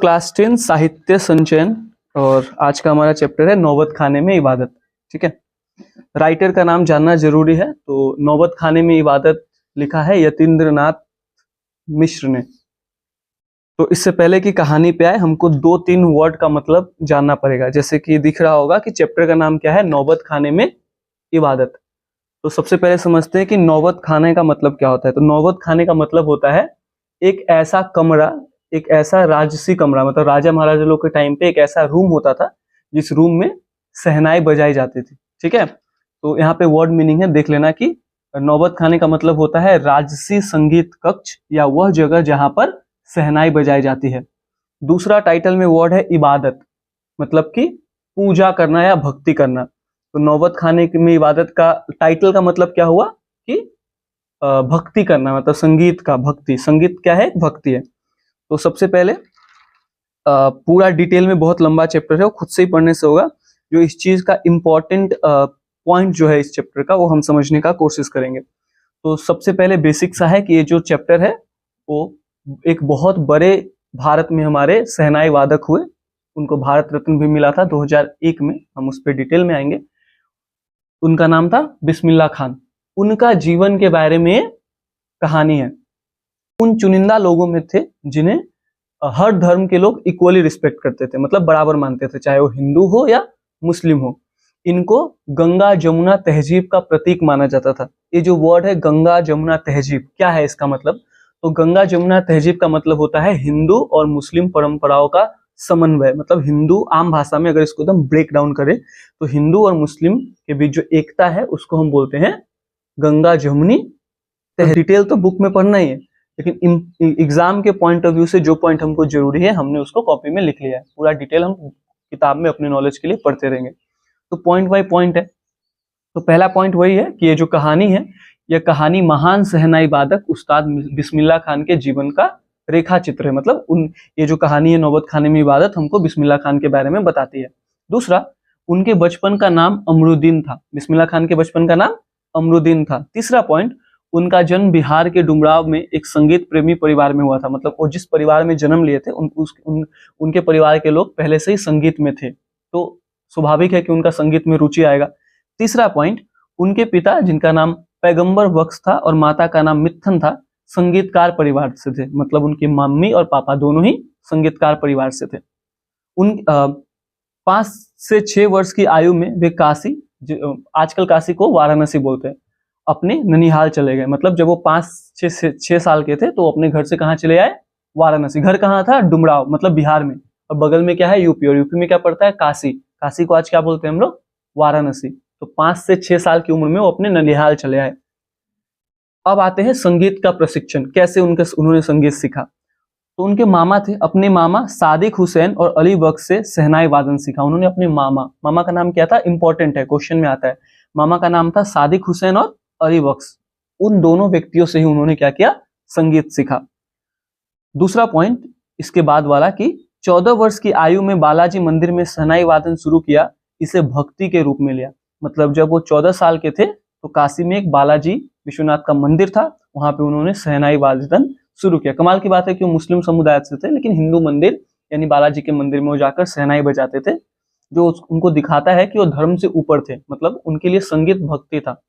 Class 10 साहित्य संचयन और आज का हमारा चैप्टर है नौबत खाने में इबादत। ठीक है, राइटर का नाम जानना जरूरी है। तो नौबत खाने में इबादत लिखा है यतीन्द्रनाथ मिश्र ने। तो इससे पहले की कहानी पे आए हमको 2-3 वर्ड का मतलब जानना पड़ेगा। जैसे कि दिख रहा होगा कि चैप्टर का नाम क्या है, नौबत खाने में इबादत। तो सबसे पहले समझते हैं कि नौबत खाने का मतलब क्या होता है। तो नौबत खाने का मतलब होता है एक ऐसा कमरा, एक ऐसा राजसी कमरा, मतलब राजा महाराजा लोग के टाइम पे एक ऐसा रूम होता था जिस रूम में शहनाई बजाई जाती थी। ठीक है, तो यहाँ पे वर्ड मीनिंग है, देख लेना कि नौबत खाने का मतलब होता है राजसी संगीत कक्ष या वह जगह जहां पर शहनाई बजाई जाती है। दूसरा टाइटल में वर्ड है इबादत, मतलब कि पूजा करना या भक्ति करना। तो नौबत खाने में इबादत का टाइटल का मतलब क्या हुआ कि भक्ति करना, मतलब संगीत का भक्ति। संगीत क्या है, भक्ति है। तो सबसे पहले पूरा डिटेल में, बहुत लंबा चैप्टर है, वो खुद से ही पढ़ने से होगा। जो इस चीज का इम्पोर्टेंट पॉइंट जो है इस चैप्टर का, वो हम समझने का कोशिश करेंगे। तो सबसे पहले बेसिक सा है कि ये जो चैप्टर है वो एक बहुत बड़े भारत में हमारे शहनाई वादक हुए, उनको भारत रत्न भी मिला था 2001 में, हम उस पर डिटेल में आएंगे। उनका नाम था बिस्मिल्लाह खान। उनका जीवन के बारे में कहानी है। उन चुनिंदा लोगों में थे जिन्हें हर धर्म के लोग इक्वली रिस्पेक्ट करते थे, मतलब बराबर मानते थे, चाहे वो हिंदू हो या मुस्लिम हो। इनको गंगा जमुना तहजीब का प्रतीक माना जाता था। ये जो वर्ड है गंगा जमुना तहजीब, क्या है इसका मतलब? तो गंगा जमुना तहजीब का मतलब होता है हिंदू और मुस्लिम परंपराओं का समन्वय। मतलब हिंदू, आम भाषा में अगर इसको एकदम ब्रेक डाउन करें तो हिंदू और मुस्लिम के बीच जो एकता है उसको हम बोलते हैं गंगा जमुनी तहजीब। डिटेल तो बुक में पढ़ना ही है, लेकिन एग्जाम के पॉइंट ऑफ व्यू से जो पॉइंट हमको जरूरी है हमने उसको कॉपी में लिख लिया है। पूरा डिटेल हम किताब में अपने नॉलेज के लिए पढ़ते रहेंगे। तो पॉइंट बाय पॉइंट है। तो पहला पॉइंट वही है कि ये जो कहानी है, यह कहानी महान शहनाई वादक उस्ताद बिस्मिल्लाह खान के जीवन का रेखा चित्र है। मतलब ये जो कहानी है नौबत खाने में इबादत, हमको बिस्मिल्लाह खान के बारे में बताती है। दूसरा, उनके बचपन का नाम अमरुद्दीन था। बिस्मिल्लाह खान के बचपन का नाम अमरुद्दीन था। तीसरा पॉइंट, उनका जन्म बिहार के डुमराव में एक संगीत प्रेमी परिवार में हुआ था। मतलब वो जिस परिवार में जन्म लिए थे उनके परिवार के लोग पहले से ही संगीत में थे, तो स्वाभाविक है कि उनका संगीत में रुचि आएगा। तीसरा पॉइंट, उनके पिता जिनका नाम पैगंबर बख्श था और माता का नाम मित्थन था, संगीतकार परिवार से थे। मतलब उनकी मम्मी और पापा दोनों ही संगीतकार परिवार से थे। उन 5 से 6 वर्ष की आयु में वे काशी, आजकल काशी को वाराणसी बोलते हैं, अपने ननिहाल चले गए। मतलब जब वो 5-6 साल के थे तो अपने घर से कहाँ चले आए, वाराणसी। घर कहाँ था, डुमराव, मतलब बिहार में, और बगल में क्या है, यूपी, और यूपी में क्या पड़ता है, काशी। काशी को आज क्या बोलते हैं हम लोग, वाराणसी। तो 5 से 6 साल की उम्र में वो अपने ननिहाल चले आए। अब आते हैं संगीत का प्रशिक्षण, कैसे उन्होंने संगीत सीखा। तो उनके मामा थे, अपने मामा सादिक हुसैन और अली बख्श से शहनाई वादन सीखा। उन्होंने अपने मामा का नाम क्या था, इंपॉर्टेंट है, क्वेश्चन में आता है। मामा का नाम था सादिक हुसैन और अली बख्श। उन दोनों व्यक्तियों से ही उन्होंने क्या किया, संगीत सीखा। दूसरा पॉइंट इसके बाद वाला कि 14 वर्ष की आयु में बालाजी मंदिर में शहनाई वादन शुरू किया, इसे भक्ति के रूप में लिया। मतलब जब वो 14 साल के थे तो काशी में एक बालाजी विश्वनाथ का मंदिर था, वहां पे उन्होंने शहनाई वादन शुरू किया। कमाल की बात है कि वो मुस्लिम समुदाय से थे, लेकिन हिंदू मंदिर यानी बालाजी के मंदिर में वो जाकर शहनाई बजाते थे, जो उनको दिखाता है कि वो धर्म से ऊपर थे। मतलब उनके लिए संगीत भक्ति था।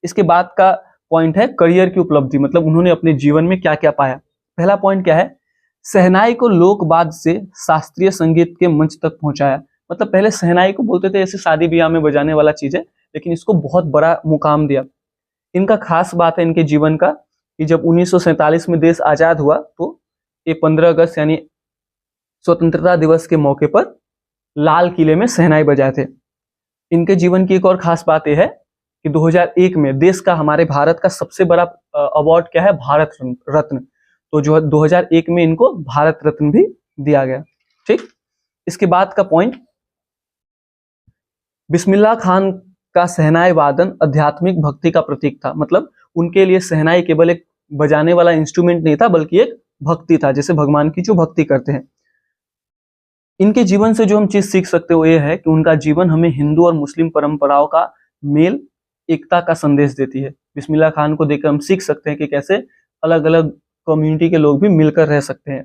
इसके बाद का पॉइंट है करियर की उपलब्धि, मतलब उन्होंने अपने जीवन में क्या क्या पाया। पहला पॉइंट क्या है, शहनाई को लोकवाद से शास्त्रीय संगीत के मंच तक पहुंचाया। मतलब पहले शहनाई को बोलते थे ऐसे शादी ब्याह में बजाने वाला चीज है, लेकिन इसको बहुत बड़ा मुकाम दिया। इनका खास बात है इनके जीवन का कि जब 1947 में देश आजाद हुआ तो ये 15 अगस्त यानी स्वतंत्रता दिवस के मौके पर लाल किले में शहनाई बजाए थे। इनके जीवन की एक और खास बात यह है कि 2001 में देश का, हमारे भारत का सबसे बड़ा अवार्ड क्या है, भारत रत्न। तो जो 2001 में इनको भारत रत्न भी दिया गया। ठीक, इसके बाद का पॉइंट, बिस्मिल्लाह खान का शहनाई वादन आध्यात्मिक भक्ति का प्रतीक था। मतलब उनके लिए शहनाई केवल एक बजाने वाला इंस्ट्रूमेंट नहीं था, बल्कि एक भक्ति था, जैसे भगवान की जो भक्ति करते हैं। इनके जीवन से जो हम चीज सीख सकते हो वो ये है कि उनका जीवन हमें हिंदू और मुस्लिम परंपराओं का मेल, एकता का संदेश देती है। बिस्मिल्लाह खान को देखकर हम सीख सकते हैं कि कैसे अलग अलग कम्युनिटी के लोग भी मिलकर रह सकते हैं।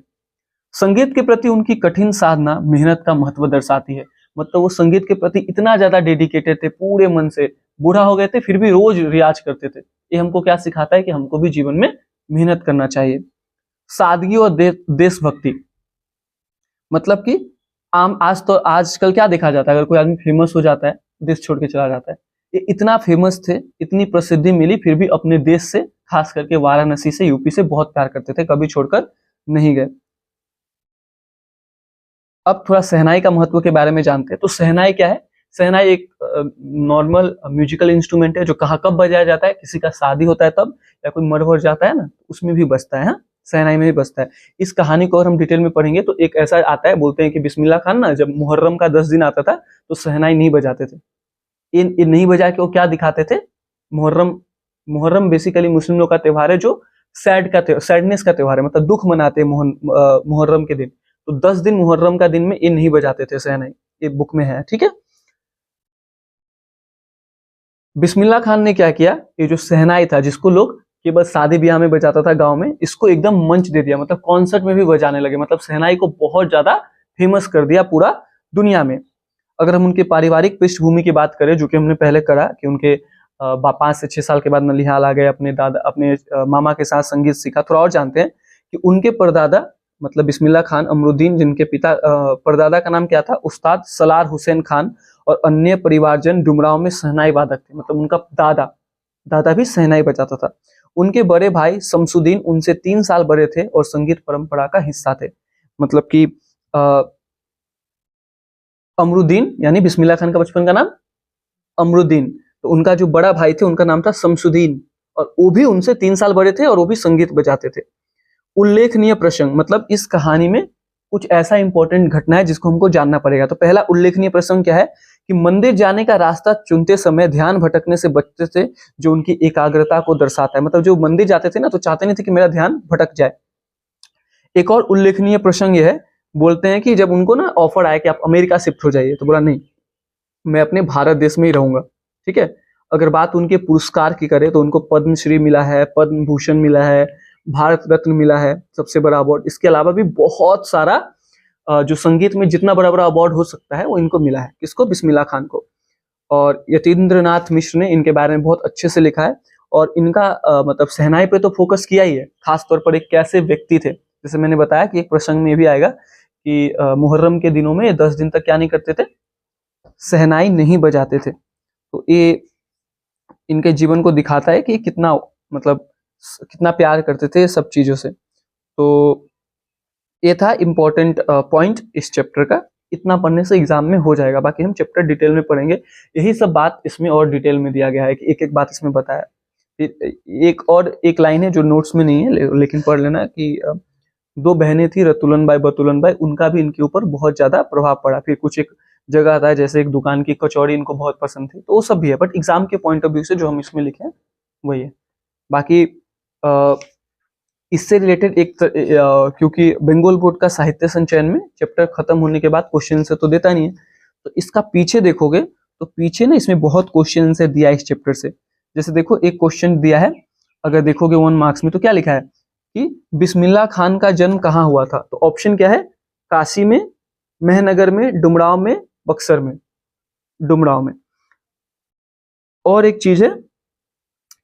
संगीत के प्रति उनकी कठिन साधना मेहनत का महत्व दर्शाती है। मतलब वो संगीत के प्रति इतना ज्यादा डेडिकेटेड थे पूरे मन से, बूढ़ा हो गए थे फिर भी रोज रियाज करते थे। ये हमको क्या सिखाता है कि हमको भी जीवन में मेहनत करना चाहिए। सादगी और देशभक्ति, मतलब कि आजकल क्या देखा जाता है, अगर कोई आदमी फेमस हो जाता है देश छोड़ के चला जाता है। ये इतना फेमस थे, इतनी प्रसिद्धि मिली, फिर भी अपने देश से, खास करके वाराणसी से, यूपी से बहुत प्यार करते थे, कभी छोड़कर नहीं गए। अब थोड़ा शहनाई का महत्व के बारे में जानते हैं। तो शहनाई क्या है? शहनाई एक नॉर्मल म्यूजिकल इंस्ट्रूमेंट है जो कहाँ कब बजाया जाता है, किसी का शादी होता है तब, या कोई मर वर जाता है ना, उसमें भी बजता है। हाँ, शहनाई में भी बजता है। इस कहानी को अगर हम डिटेल में पढ़ेंगे तो एक ऐसा आता है, बोलते हैं कि बिस्मिल्लाह खान ना जब मुहर्रम का 10 दिन आता था तो शहनाई नहीं बजाते थे। ये नहीं बजा के वो क्या दिखाते थे? मुहर्रम मुहर्रम बेसिकली मुस्लिम लोग का त्योहार है जो सैडनेस का त्योहार है, मतलब दुख मनाते हैं मुहर्रम के दिन। तो 10 दिन मुहर्रम का दिन में ये नहीं बजाते थे शहनाई, ये बुक में है, ठीक है। बिस्मिल्लाह खान ने क्या किया, ये जो शहनाई था जिसको लोग केवल शादी ब्याह में बजाता था गांव में, इसको एकदम मंच दे दिया, मतलब कॉन्सर्ट में भी बजाने लगे। मतलब शहनाई को बहुत ज्यादा फेमस कर दिया पूरा दुनिया में। अगर हम उनके पारिवारिक पृष्ठभूमि की बात करें, जो कि हमने पहले करा कि उनके 5 से 6 साल के बाद नलिहाल आ गए, अपने मामा के साथ संगीत सीखा। थोड़ा और जानते हैं कि उनके परदादा मतलब बिस्मिल्लाह खान अमरुद्दीन, जिनके पिता परदादा का नाम क्या था, उस्ताद सलार हुसैन खान, और अन्य परिवारजन डुमराव में शहनाई वादक थे। मतलब उनका दादा भी शहनाई बजाता था। उनके बड़े भाई शमसुद्दीन उनसे 3 साल बड़े थे और संगीत परंपरा का हिस्सा थे। मतलब कि अमरुद्दीन यानी बिस्मिल्लाह खान का बचपन का नाम अमरुद्दीन, तो उनका जो बड़ा भाई थे उनका नाम था शमसुद्दीन, और वो भी उनसे 3 साल बड़े थे और वो भी संगीत बजाते थे। उल्लेखनीय प्रसंग, मतलब इस कहानी में कुछ ऐसा इंपॉर्टेंट घटना है जिसको हमको जानना पड़ेगा। तो पहला उल्लेखनीय प्रसंग क्या है कि मंदिर जाने का रास्ता चुनते समय ध्यान भटकने से बचते थे, जो उनकी एकाग्रता को दर्शाता है। मतलब जो मंदिर जाते थे ना तो चाहते नहीं थे कि मेरा ध्यान भटक जाए। एक और उल्लेखनीय प्रसंग यह है, बोलते हैं कि जब उनको ना ऑफर आया कि आप अमेरिका शिफ्ट हो जाइए, तो बोला नहीं, मैं अपने भारत देश में ही रहूंगा, ठीक है। अगर बात उनके पुरस्कार की करें तो उनको पद्मश्री मिला है, पद्म भूषण मिला है, भारत रत्न मिला है, सबसे बड़ा अवार्ड। इसके अलावा भी बहुत सारा जो संगीत में जितना बड़ा बड़ा अवार्ड हो सकता है वो इनको मिला है। किसको? बिस्मिल्लाह खान को। और यतीन्द्रनाथ मिश्र ने इनके बारे में बहुत अच्छे से लिखा है, और इनका मतलब शहनाई पे तो फोकस किया ही है, खास तौर पर एक कैसे व्यक्ति थे। जैसे मैंने बताया कि एक प्रसंग में भी आएगा कि मुहर्रम के दिनों में 10 दिन तक क्या नहीं करते थे, शहनाई नहीं बजाते थे। तो ये इनके जीवन को दिखाता है कि कितना मतलब कितना प्यार करते थे सब चीजों से। तो ये था इम्पोर्टेंट पॉइंट इस चैप्टर का। इतना पढ़ने से एग्जाम में हो जाएगा, बाकी हम चैप्टर डिटेल में पढ़ेंगे। यही सब बात इसमें और डिटेल में दिया गया है कि एक एक बात इसमें बताया। एक लाइन है जो नोट्स में नहीं है लेकिन पढ़ लेना कि 2 बहनें थी रतुलन बाई बतुलन बाई, उनका भी इनके ऊपर बहुत ज्यादा प्रभाव पड़ा। फिर कुछ एक जगह आता है जैसे एक दुकान की कचौड़ी इनको बहुत पसंद थी, तो वो सब भी है, बट एग्जाम के पॉइंट ऑफ व्यू से जो हम इसमें लिखे हैं वही है। बाकी इससे रिलेटेड क्योंकि बंगाल बोर्ड का साहित्य संचयन में चैप्टर खत्म होने के बाद क्वेश्चन से तो देता नहीं है, तो इसका पीछे देखोगे तो पीछे ना इसमें बहुत क्वेश्चन से दिया है इस चैप्टर से। जैसे देखो एक क्वेश्चन दिया है, अगर देखोगे 1 मार्क्स में, तो क्या लिखा है कि बिस्मिल्लाह खान का जन्म कहाँ हुआ था? तो ऑप्शन क्या है? काशी में, मेहनगर में, डुमराव में, बक्सर में। डुमराव में। और एक चीज है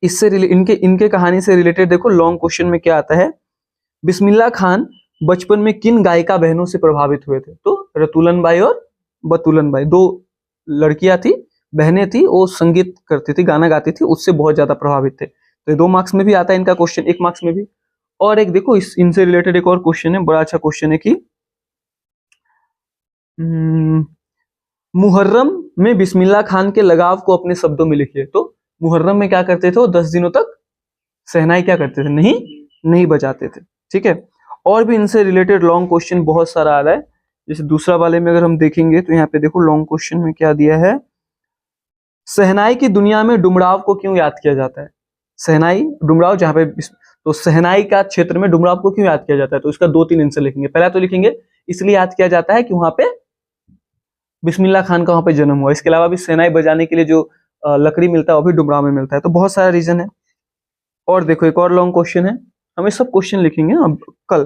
इससे इनके कहानी से रिलेटेड, देखो लॉन्ग क्वेश्चन में क्या आता है, बिस्मिल्लाह खान बचपन में किन गायिका बहनों से प्रभावित हुए थे? तो रतुलन बाई और बतुलन बाई, 2 लड़कियां थी, बहनें थी, वो संगीत करती थी, गाना गाती थी, उससे बहुत ज्यादा प्रभावित थे। तो ये 2 मार्क्स में भी आता है इनका क्वेश्चन, 1 मार्क्स में भी। और एक देखो इनसे रिलेटेड एक और क्वेश्चन है, बड़ा अच्छा क्वेश्चन है कि मुहर्रम में बिस्मिल्लाह खान के लगाव को अपने शब्दों में लिखिए। तो मुहर्रम में क्या करते थे वो? 10 दिनों तक शहनाई क्या करते थे? नहीं बजाते थे, ठीक है। और भी इनसे रिलेटेड लॉन्ग क्वेश्चन बहुत सारा आ रहा है। जैसे दूसरा वाले में अगर हम देखेंगे तो यहाँ पे देखो लॉन्ग क्वेश्चन में क्या दिया है, शहनाई की दुनिया में डुमराव को क्यों याद किया जाता है? शहनाई डुमराव जहाँ पे, तो शहनाई का क्षेत्र में डुमराव को क्यों याद किया जाता है? तो इसका 2-3 आंसर लिखेंगे। पहला तो लिखेंगे इसलिए याद किया जाता है कि वहां पे बिस्मिल्लाह खान का वहां पे जन्म हुआ। इसके अलावा भी शहनाई बजाने के लिए जो लकड़ी मिलता है वो भी डुमराव में मिलता है। तो बहुत सारा रीजन है। और देखो एक और लॉन्ग क्वेश्चन है, हम ये सब क्वेश्चन लिखेंगे अब कल।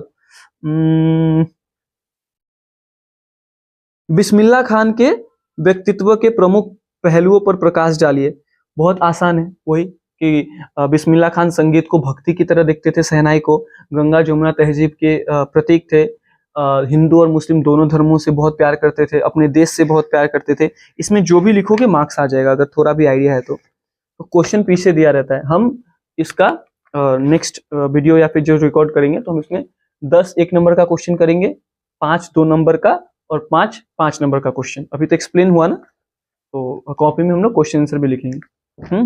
बिस्मिल्लाह खान के व्यक्तित्व के प्रमुख पहलुओं पर प्रकाश डालिए। बहुत आसान है, वही कि बिस्मिल्लाह खान संगीत को भक्ति की तरह देखते थे, शहनाई को गंगा जमुना तहजीब के प्रतीक थे, हिंदू और मुस्लिम दोनों धर्मों से बहुत प्यार करते थे, अपने देश से बहुत प्यार करते थे। इसमें जो भी लिखोगे मार्क्स आ जाएगा, अगर थोड़ा भी आइडिया है तो क्वेश्चन पीछे दिया रहता है। हम इसका नेक्स्ट वीडियो या फिर जो रिकॉर्ड करेंगे तो हम इसमें 10 1 नंबर का क्वेश्चन करेंगे, 5 2 नंबर का और 5 5 नंबर का क्वेश्चन। अभी तो एक्सप्लेन हुआ ना, तो कॉपी में हम लोग क्वेश्चन आंसर भी लिखेंगे।